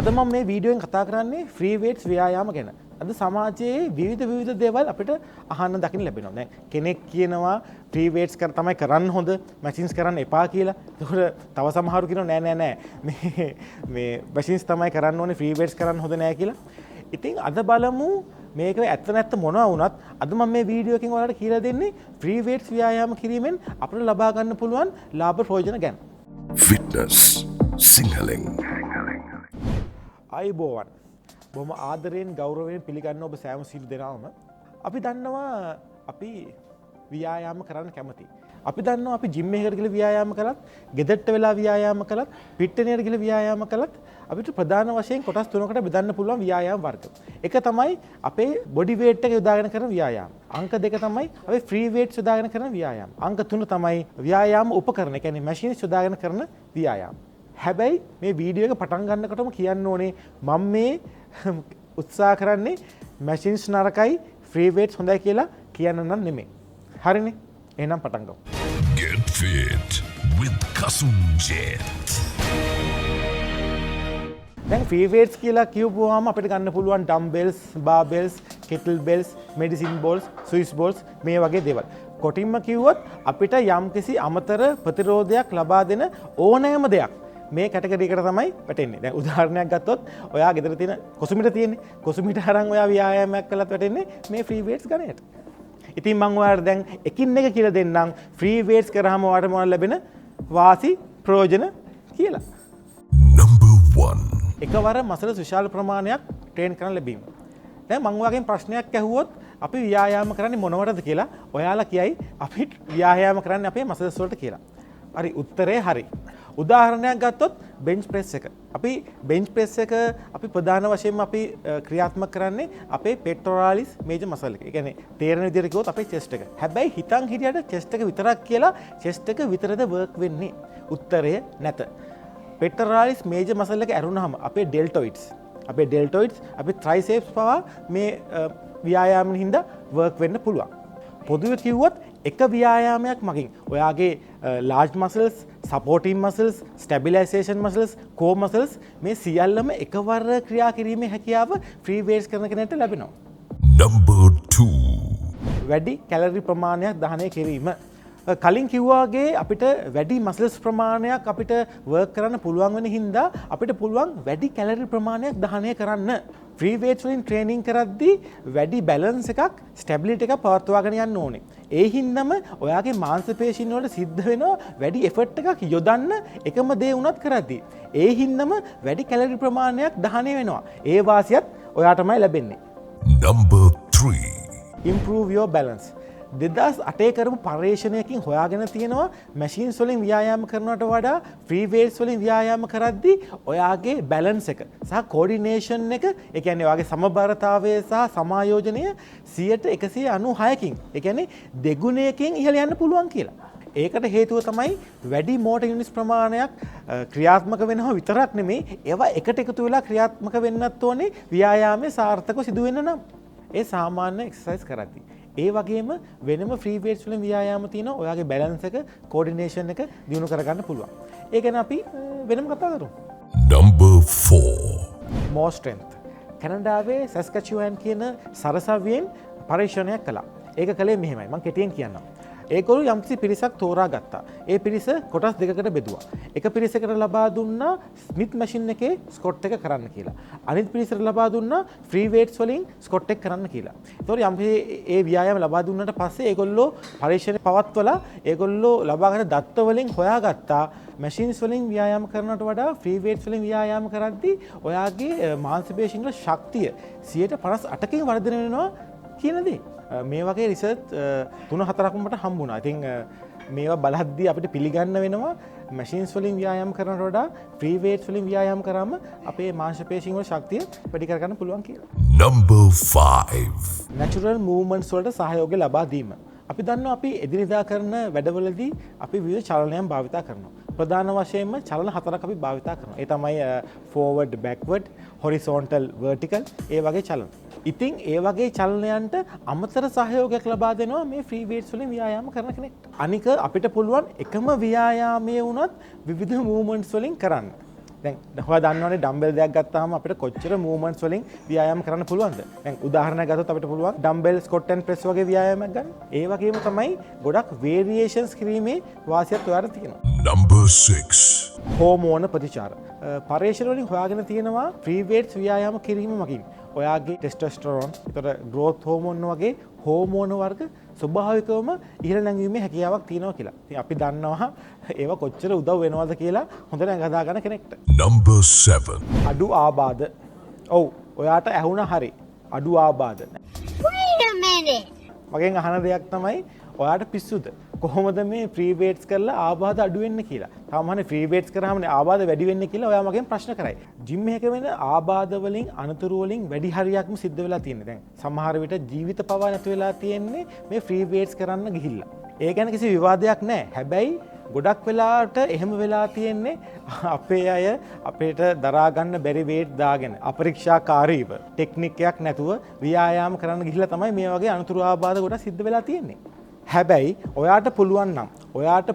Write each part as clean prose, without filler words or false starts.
අද මම මේ වීඩියෝෙන් කතා කරන්නේ ෆ්‍රී වේට්ස් ව්‍යායාම ගැන. අද සමාජයේ විවිධ දේවල් අපිට අහන්න දකින්න ලැබෙනවා. දැන් කෙනෙක් කියනවා ෆ්‍රී වේට්ස් තමයි කරන්න හොඳ, මැෂින්ස් කරන්න එපා කියලා. ඒකට තව සමහරු කියනවා නෑ මේ මැෂින්ස් තමයි කරන්න ඕනේ, ෆ්‍රී වේට්ස් කරන්න හොඳ නෑ කියලා. ඉතින් අද බලමු මේක ඇත්ත නැත්ත මොනවා වුණත් අද මම මේ වීඩියෝ එකෙන් ඔයාලට කියලා දෙන්නේ ෆ්‍රී වේට්ස් ව්‍යායාම කිරීමෙන් අපිට ලබා ගන්න පුළුවන් ලාභ ප්‍රයෝජන ගැන. ෆිට්නස් සිංහලෙන් අයිබෝවන් බොහොම ආදරයෙන් ගෞරවයෙන් පිළිගන්න ඔබ සෑම සිල් දෙනාම. අපි දන්නවා අපි ව්‍යායාම කරන්න කැමති. අපි දන්නවා අපි ජිම් එකකට ගිහලා ව්‍යායාම කළත්, ගෙදරට වෙලා ව්‍යායාම කළත්, පිට්ටනියට ගිහලා ව්‍යායාම කළත් අපිට ප්‍රධාන වශයෙන් කොටස් තුනකට බෙදන්න පුළුවන් ව්‍යායාම වර්ග. එක තමයි අපේ බොඩි වේට් එක යොදාගෙන කරන ව්‍යායාම. අංක දෙක තමයි අපි ෆ්‍රී වේට්ස් යොදාගෙන කරන ව්‍යායාම. අංක තුන තමයි ව්‍යායාම උපකරණ, ඒ කියන්නේ මැෂින්ස් යොදාගෙන කරන ව්‍යායාම. හැබැයි මේ වීඩියෝ එක පටන් ගන්නකොටම කියන්න ඕනේ මම මේ උත්සාහ කරන්නේ මැෂින්ස් නරකයි ෆ්‍රී වේට්ස් හොඳයි කියලා කියන්න නම් නෙමෙයි. හරිනේ? එහෙනම් පටන් ගමු. Get fit with Kasum Jet. දැන් ෆ්‍රී වේට්ස් කියලා කියවුවාම අපිට ගන්න පුළුවන් dumbbells, barbells, kettlebells, medicine balls, Swiss balls මේ වගේ දේවල්. කොටින්ම කිව්වොත් අපිට යම්කිසි අමතර ප්‍රතිරෝධයක් ලබා දෙන ඕනෑම දෙයක් මේ කැටගරි එකට තමයි වැටෙන්නේ. දැන් උදාහරණයක් ගත්තොත් ඔයා ගෙදර තියෙන කොසුමිට තියෙන්නේ. කොසුමිට අරන් ඔයා ව්‍යායාමයක් කළත් වැටෙන්නේ මේ ෆ්‍රී වේට්ස් ගණයට. ඉතින් මම ඔයාලට දැන් එකින් එක කියලා දෙන්නම් ෆ්‍රී වේට්ස් කරාම ඔයාලට මොනවද ලැබෙන වාසි ප්‍රයෝජන කියලා. Number 1. එකවර මසල විශාල ප්‍රමාණයක් ට්‍රේන් කරන්න ලැබීම. දැන් මම ඔයාගෙන් ප්‍රශ්නයක් ඇහුවොත් අපි ව්‍යායාම කරන්නේ මොනවටද කියලා ඔයාලා කියයි අපි ව්‍යායාම කරන්නේ අපේ මසල්ස් වලට කියලා. හරි, උත්තරේ හරි. උදාහරණයක් ගත්තොත් බෙන්ච් ප්‍රෙස් එක. අපි බෙන්ච් ප්‍රෙස් එක අපි ප්‍රධාන වශයෙන්ම අපි ක්‍රියාත්මක කරන්නේ අපේ පෙක්ටොරාලිස් මේජර් මසල් එක. ඒ කියන්නේ තේරෙන විදිහට කිව්වොත් අපේ චෙස්ට් එක. හැබැයි හිතන් හිටියට චෙස්ට් එක විතරක් කියලා චෙස්ට් එක විතරද වර්ක් වෙන්නේ? උත්තරය නැත. පෙක්ටොරාලිස් මේජර් මසල් එක ඇරුණාම අපේ ඩෙල්ටොයිඩ්ස්, අපේ ට්‍රයිසෙප්ස් පවා මේ ව්‍යායාමෙන් හින්දා වර්ක් වෙන්න පුළුවන්. පොදුවේ කිව්වොත් එක ව්‍යායාමයක් මගින් ඔයාගේ large muscles, supporting muscles, stabilization muscles, core muscles මේ සියල්ලම එකවර ක්‍රියා කිරීමේ හැකියාව ෆ්‍රී වේට්ස් කරන කෙනෙක්ට ලැබෙනවා. Number 2. වැඩි කැලරි ප්‍රමාණයක් දහනය කිරීම. කලින් කිව්වාගේ අපිට වැඩි මසල්ස් ප්‍රමාණයක් අපිට වර්ක් කරන්න පුළුවන් වෙන හින්දා අපිට පුළුවන් වැඩි කැලරි ප්‍රමාණයක් දහනය කරන්න. ෆ්‍රී වේට්ස් වලින් ට්‍රේනින් කරද්දී වැඩි බැලන්ස් එකක්, ස්ටැබිලිටි එකක් පවත්වාගෙන යන්න ඕනේ. ඒ හින්දාම ඔයාගේ මාංශ පේශීන් වලට සිද්ධ වෙනවා වැඩි එෆර්ට් එකක් යොදන්න එකම දේ වුණත් කරද්දී. ඒ හින්දාම වැඩි කැලරි ප්‍රමාණයක් දහනය වෙනවා. ඒ වාසියත් ඔයාටමයි ලැබෙන්නේ. Number 3. Improve your balance. 2008 කරපු පර්යේෂණයකින් හොයාගෙන තියෙනවා මැෂින්ස් වලින් ව්‍යායාම කරනවට වඩා ෆ්‍රී වේට්ස් වලින් ව්‍යායාම කරද්දී ඔයාගේ බැලන්ස් එක සහ කෝඩිනේෂන් එක, ඒ කියන්නේ ඔයාගේ සමබරතාවය සහ සමායෝජනය 196කින්, ඒ කියන්නේ දෙගුණයකින් ඉහළ යන්න පුළුවන් කියලා. ඒකට හේතුව තමයි වැඩි මෝටර් යුනිට්ස් ප්‍රමාණයක් ක්‍රියාත්මක වෙනවා විතරක් නෙමෙයි, ඒවා එකට එකතු වෙලා ක්‍රියාත්මක වෙන්නත් ඕනේ ව්‍යායාමයේ සාර්ථකව සිදු වෙන්න නම්. ඒ සාමාන්‍ය එක්සර්සයිස් කරද්දී. ඒ වගේම වෙනම ෆ්‍රී වේට්ස් වලින් ව්‍යායාම තියෙනවා ඔයාගේ බැලන්ස් එක, කෝඩිනේෂන් එක දියුණු කරගන්න පුළුවන්. ඒ ගැන අපි වෙනම කතා කරමු. Number 4. more strength. කැනඩාවේ සැස්කැචුවන් කියන සරසවියෙන් පරීක්ෂණයක් කළා. ඒක කළේ මෙහෙමයි. මම කෙටියෙන් කියන්නම්. ඒගොල්ලෝ යම්කිසි පිරිසක් තෝරා ගත්තා. ඒ පිරිස කොටස් දෙකකට බෙදුවා. එක පිරිසකට ලබා දුන්නා ස්මිත් මැෂින් එකේ ස්කොට් එක කරන්න කියලා. අනිත් පිරිසට ලබා දුන්නා ෆ්‍රී වේට්ස් වලින් ස්කොට් එක කරන්න කියලා. ඒතකොට යම්කිසි ඒ ව්‍යායාම ලබා දුන්නාට පස්සේ ඒගොල්ලෝ පරීක්ෂණ පවත්වලා ඒගොල්ලෝ ලබාගෙන දත්ත වලින් හොයාගත්තා මැෂින්ස් වලින් ව්‍යායාම කරනවට වඩා ෆ්‍රී වේට්ස් වලින් ව්‍යායාම කරද්දී ඔයාගේ මාංශ පේශීන් වල ශක්තිය 58%කින් වර්ධනය වෙනවා කියන දේ. මේ වගේ රිසර්ච් 3-4ක් මට හම්බුණා. ඉතින් මේවා බලද්දී අපිට පිළිගන්න වෙනවා මැෂින්ස් වලින් ව්‍යායාම කරනවට වඩා ෆ්‍රී වේට්ස් වලින් ව්‍යායාම කරාම අපේ මාංශ පේශීන් වල ශක්තිය වැඩි කරගන්න පුළුවන් කියලා. Number 5. Natural movements වලට සහයෝගය ලබා දීම. අපි දන්නවා අපි එදිනෙදා කරන වැඩවලදී අපි විවිධ චලනයන් භාවිතා කරනවා. ප්‍රධාන වශයෙන්ම චලන 4ක් අපි භාවිතා කරනවා. ඒ තමයි forward, backward, horizontal, vertical ඒ වගේ චලන. ඉතින් ඒ වගේ චලනයන්ට අමතර සහයෝගයක් ලබා දෙනවා මේ ෆ්‍රී වේට්ස් වලින් ව්‍යායාම කරන කෙනෙක්ට. අනික අපිට පුළුවන් එකම ව්‍යායාමයේ වුණත් විවිධ මූවමන්ට්ස් වලින් කරන්න. දැන් ඔයා දන්නවනේ ඩම්බෙල් දෙයක් ගත්තාම අපිට කොච්චර මූවමන්ට්ස් වලින් ව්‍යායාම කරන්න පුළුවන්ද? දැන් උදාහරණයක් ගත්තොත් අපිට පුළුවන් ඩම්බෙල් ස්කොට් ඇන්ඩ් ප්‍රෙස් වගේ ව්‍යායාමයක් ගන්න. ඒ වගේම තමයි ගොඩක් වේරියේෂන්ස් කිරීමේ වාසියක් ඔයාලට තියෙනවා. Number 6. හෝමෝන ප්‍රතිචාර. පර්යේෂණ වලින් හොයාගෙන තියෙනවා ෆ්‍රී වේට්ස් ව්‍යායාම කිරීම මගින් ඔයාගේ ටෙස්ටොස්ටෙරෝන්, ඒතර ග්‍රෝත් හෝමෝන් වගේ හෝමෝන වර්ග ස්වභාවිකවම ඉහළ නැංවීමේ හැකියාවක් තියෙනවා කියලා. ඉතින් අපි දන්නවා ඒව කොච්චර උදව් වෙනවද කියලා හොඳට ඇඟ හදාගන්න කෙනෙක්ට. Number 7. අඩු ආබාධ. ඔව් ඔයාට ඇහුණා හරි. අඩු ආබාධ. Wait a minute. මගෙන් අහන දෙයක් තමයි ඔයාට පිස්සුද? කොහොමද මේ ෆ්‍රී වේට්ස් කරලා ආබාධ අඩු වෙන්නේ කියලා. සාමාන්‍ය ෆ්‍රී වේට්ස් කරාමනේ ආබාධ වැඩි වෙන්නේ කියලා ඔයා මගෙන් ප්‍රශ්න කරයි. ජිම් එකක වෙන ආබාධ වලින් අනතුරු වලින් වැඩි හරියක්ම සිද්ධ වෙලා තියෙන්නේ. දැන් සමහර විට ජීවිත පවා නැති වෙලා තියෙන්නේ මේ ෆ්‍රී වේට්ස් කරන්න ගිහිල්ලා. ඒ ගැන කිසි විවාදයක් නැහැ. හැබැයි ගොඩක් වෙලාවට එහෙම වෙලා තියෙන්නේ අපේ අය අපේට දරා ගන්න බැරි වේට් දාගෙන අපරීක්ෂාකාරීව ටෙක්නික් එකක් නැතුව ව්‍යායාම කරන්න ගිහිල්ලා තමයි මේ වගේ අනතුරු ආබාධ ගොඩක් සිද්ධ වෙලා තියෙන්නේ. හැබැයි ඔයාට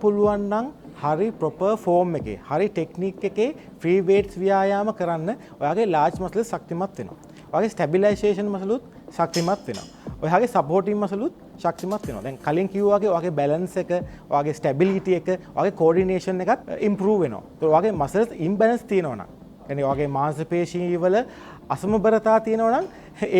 පුළුවන් නම් හරි ප්‍රොපර් ෆෝම් එකේ හරි ටෙක්නික් එකේ ෆ්‍රී වේට්ස් ව්‍යායාම කරන්න ඔයාගේ ලාර්ජ් මස්ල්ස් ශක්තිමත් වෙනවා. ඔයාගේ ස්ටැබිලයිසේෂන් මස්ලුත් ශක්තිමත් වෙනවා. ඔයාගේ සපෝටින් මස්ලුත් ශක්තිමත් වෙනවා. දැන් කලින් කිව්වා වගේ ඔයාගේ බැලන්ස් එක, ඔයාගේ ස්ටැබිලිටි එක, ඔයාගේ කෝඩිනේෂන් එකත් ඉම්ප්‍රූව් වෙනවා. ඒත් ඔයාගේ මස්ල්ස් ඉම්බැලන්ස් තියෙනවා නම්, يعني ඔයාගේ මාංශ පේශී වල අසමබරතා තියෙනවා නම්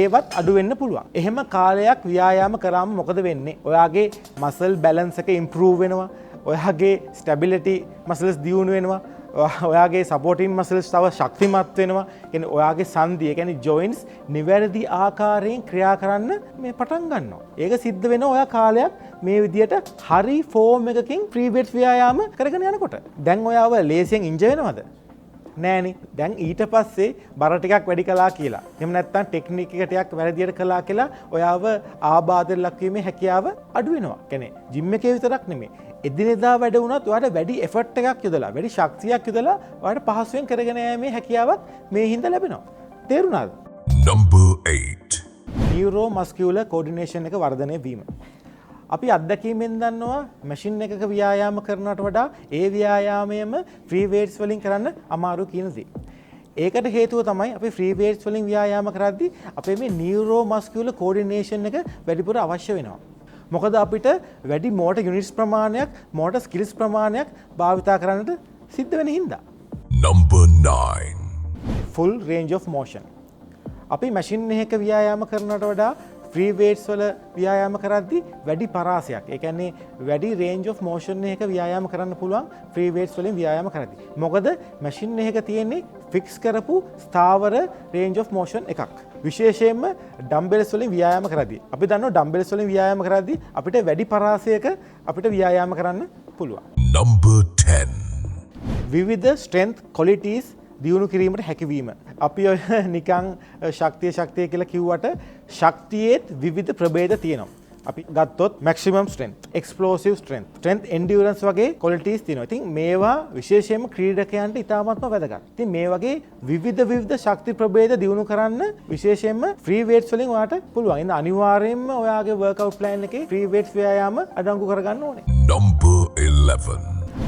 ඒවත් අඩු වෙන්න පුළුවන්. එහෙම කාලයක් ව්‍යායාම කරාම මොකද වෙන්නේ? ඔයාගේ මසල් බැලන්ස් එක ඉම්ප්‍රූව් වෙනවා. ඔයාගේ ස්ටැබිලිටි මසල්ස් දියුණු වෙනවා. ඔයාගේ සපෝටින් මසල්ස් තව ශක්තිමත් වෙනවා. කියන්නේ ඔයාගේ සංධිය, කියන්නේ ජොයින්ට්ස් නිවැරදි ආකාරයෙන් ක්‍රියා කරන්න මේ පටන් ගන්නවා. ඒක සිද්ධ වෙන ඔයා කාලයක් මේ විදියට හරි ෆෝම් එකකින් ෆ්‍රී වේට්ස් ව්‍යායාම කරගෙන යනකොට. දැන් ඔයාව ලේසියෙන් ඉන්ජර් වෙනවද? නෑනේ. දැන් ඊට පස්සේ බර ටිකක් වැඩි කළා කියලා. එහෙම නැත්නම් ටෙක්නික් එක ටිකක් වැරදියට කළා කියලා ඔයාව ආබාධයට ලක්වීමේ හැකියාව අඩු වෙනවා. කියන්නේ ජිම් එකේ විතරක් නෙමෙයි. එදිනෙදා වැඩ වුණත් ඔයාට වැඩි එෆර්ට් එකක් යොදලා, වැඩි ශක්තියක් යොදලා ඔයාට පහසුවෙන් කරගෙන යෑමේ හැකියාවක් මේ හින්දා ලැබෙනවා. තේරුණාද? Number 8. නියුරෝ මස්කියුලර් කෝඩිනේෂන් එක වර්ධනය වීම. අපි අත්දැකීමෙන් දන්නවා මැෂින් එකක ව්‍යායාම කරනවට වඩා ඒ ව්‍යායාමයම ෆ්‍රී වේට්ස් වලින් කරන්න අමාරු කියන දේ. ඒකට හේතුව තමයි අපි ෆ්‍රී වේට්ස් වලින් ව්‍යායාම කරද්දී අපේ මේ නියුරෝ මස්කියුලර් කෝඩිනේෂන් එක වැඩිපුර අවශ්‍ය වෙනවා. මොකද අපිට වැඩි මෝටර් යුනිට්ස් ප්‍රමාණයක්, මෝටර් ස්කිල්ස් ප්‍රමාණයක් භාවිතා කරන්නට සිද්ධ වෙන හින්දා. Number 9. Full range of motion. අපි මැෂින් එකක ව්‍යායාම කරනවට වඩා ෆ්‍රී වේට්ස් වල ව්‍යායාම කරද්දී වැඩි පරාසයක්, ඒ කියන්නේ වැඩි රේන්ජ් ඔෆ් මෝෂන් එකක ව්‍යායාම කරන්න පුළුවන් ෆ්‍රී වේට්ස් වලින් ව්‍යායාම කරද්දී. මොකද මැෂින් එකක තියෙන්නේ ෆික්ස් කරපු ස්ථාවර රේන්ජ් ඔෆ් මෝෂන් එකක්. විශේෂයෙන්ම ඩම්බෙල්ස් වලින් ව්‍යායාම කරද්දී. අපි දන්නවා ඩම්බෙල්ස් වලින් ව්‍යායාම කරද්දී අපිට වැඩි පරාසයක අපිට ව්‍යායාම කරන්න පුළුවන්. Number 10. විවිධ ස්ට්‍රෙන්ත් ක්වොලිටීස් දියුණු කිරීමට හැකිවීම. අපි ඔය නිකං ශක්තිය කියලා කිව්වට ශක්තියේත් විවිධ ප්‍රභේද තියෙනවා. අපි ගත්තොත් මැක්සිමම් ස්ට්‍රෙන්ත්, එක්ස්ප්ලෝසිව් ස්ට්‍රෙන්ත්, ස්ට්‍රෙන්ත් එන්ඩියුරන්ස් වගේ ක්වොලිටීස් තියෙනවා. ඉතින් මේවා විශේෂයෙන්ම ක්‍රීඩකයන්ට ඉතාමත්ම වැදගත්. ඉතින් මේ වගේ විවිධ ශක්ති ප්‍රභේද දියුණු කරන්න විශේෂයෙන්ම ෆ්‍රී වේට්ස් වලින් ඔයාට පුළුවන්. ඉතින් අනිවාර්යයෙන්ම ඔයාගේ වර්ක්අවුට් ප්ලෑන් එකේ ෆ්‍රී වේට්ස් ව්‍යායාම අඩංගු කරගන්න ඕනේ. Number 11.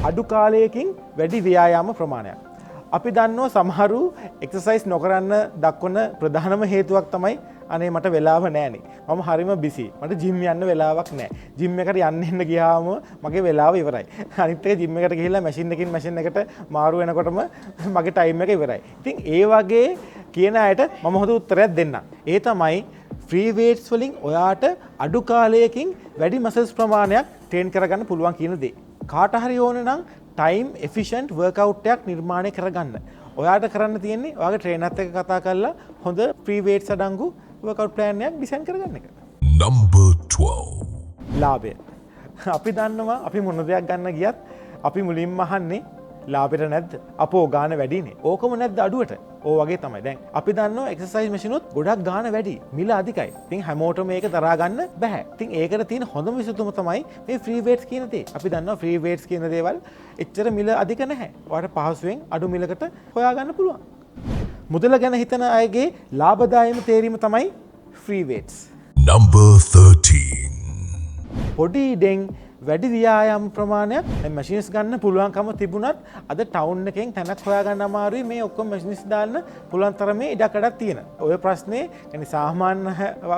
අඩු කාලයකින් වැඩි ව්‍යායාම ප්‍රමාණයක්. අපි දන්නවා සමහරු එක්සර්සයිස් නොකරන්න දක්වන ප්‍රධානම හේතුවක් තමයි අනේ මට වෙලාව නැහැනේ. මම හරිම බිසි. මට ජිම් යන්න වෙලාවක් නැහැ. ජිම් එකට යන්න ගියාම මගේ වෙලාව ඉවරයි. අනිත් එක ජිම් එකට ගිහිල්ලා මැෂින් එකකින් මැෂින් එකට මාරු වෙනකොටම මගේ ටයිම් එක ඉවරයි. ඉතින් ඒ වගේ කියන අයට මම හොඳ උත්තරයක් දෙන්නම්. ඒ තමයි ෆ්‍රී වේට්ස් වලින් ඔයාට අඩු කාලයකින් වැඩි මසල්ස් ප්‍රමාණයක් ට්‍රේන් කරගන්න පුළුවන් කියන දේ. කාට හරි ඕන නම් ටයිම් එෆිෂන්ට් වර්ක්අවුට් එකක් නිර්මාණය කරගන්න. ඔයාට කරන්න තියෙන්නේ ඔයාගේ ට්‍රේනර්ත් එක්ක කතා කරලා හොඳ ෆ්‍රී වේට්ස් අඩංගු වර්ක්අවුට් ප්ලෑන් එකක් ඩිසයින් කරගන්න එක. Number 12. ලාභය. අපි දන්නවා අපි මොන දෙයක් ගන්න ගියත් අපි මුලින්ම අහන්නේ ලාභෙට නැද්ද? අපෝ ගාන වැඩිනේ. ඕකම නැද්ද අඩුවට? ඕ වගේ තමයි. දැන් අපි දන්නවා එක්සර්සයිස් මැෂිනුත් ගොඩක් ගාන වැඩි, මිල අධිකයි. ඉතින් හැමෝටම මේක දරා ගන්න බෑ. ඉතින් ඒකට තියෙන හොඳම විසඳුම තමයි මේ ෆ්‍රී වේට්ස් කියන දේ. අපි දන්නවා ෆ්‍රී වේට්ස් කියන දේවල් එච්චර මිල අධික නැහැ. ඔයාලට පහසුවෙන් අඩු මිලකට හොයාගන්න පුළුවන්. මුදල ගැන හිතන අයගේ ලාභදායම තේරීම තමයි ෆ්‍රී වේට්ස්. Number 13. පොඩි ඉඩෙන් වැඩි ව්‍යායාම ප්‍රමාණයක් මැෂින්ස් ගන්න පුළුවන්කම තිබුණත් අද ටවුන් එකෙන් තැනක් හොයාගන්න අමාරුයි මේ ඔක්කොම මැෂින්ස් දාන්න පුළුවන් තරමේ ඉඩකඩක් තියෙන. ඔය ප්‍රශ්නේ يعني සාමාන්‍ය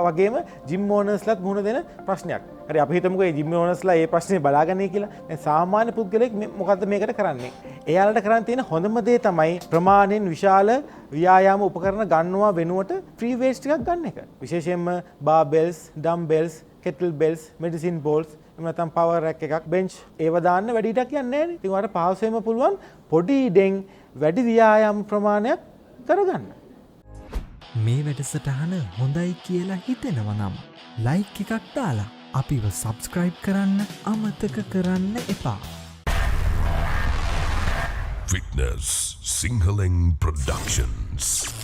වගේම ජිම් ඕනර්ස්ලාත් මුහුණ දෙන ප්‍රශ්නයක්. හරි අපි හිතමුකෝ මේ ජිම් ඕනර්ස්ලා මේ ප්‍රශ්නේ බලාගන්නේ කියලා. දැන් සාමාන්‍ය පුද්ගලෙක් මොකද්ද මේකට කරන්නේ? එයාලට කරන්න තියෙන හොඳම දේ තමයි ප්‍රමාණයෙන් විශාල ව්‍යායාම උපකරණ ගන්නවා වෙනුවට ෆ්‍රී වේට්ස් ටිකක් ගන්න එක. විශේෂයෙන්ම බාබෙල්ස්, ඩම්බෙල්ස්, කෙටල් බෙල්ස්, මෙඩිසින් බෝල්ස්, එහෙම නැත්නම් පවර් රැක් එකක්, බෙන්ච් ඒව දාන්න වැඩි ඉඩක් යන්නේ නැහැ නේ. ඉතින් ඔයාලට පහසුවෙන්ම පුළුවන් පොඩි ඉඩෙන් වැඩි ව්‍යායාම ප්‍රමාණයක් කරගන්න. මේ වැඩසටහන හොඳයි කියලා හිතෙනවා නම් ලයික් එකක් දාලා අපිව සබස්ක්‍රයිබ් කරන්න අමතක කරන්න එපා. Fitness Sinhaleng Productions.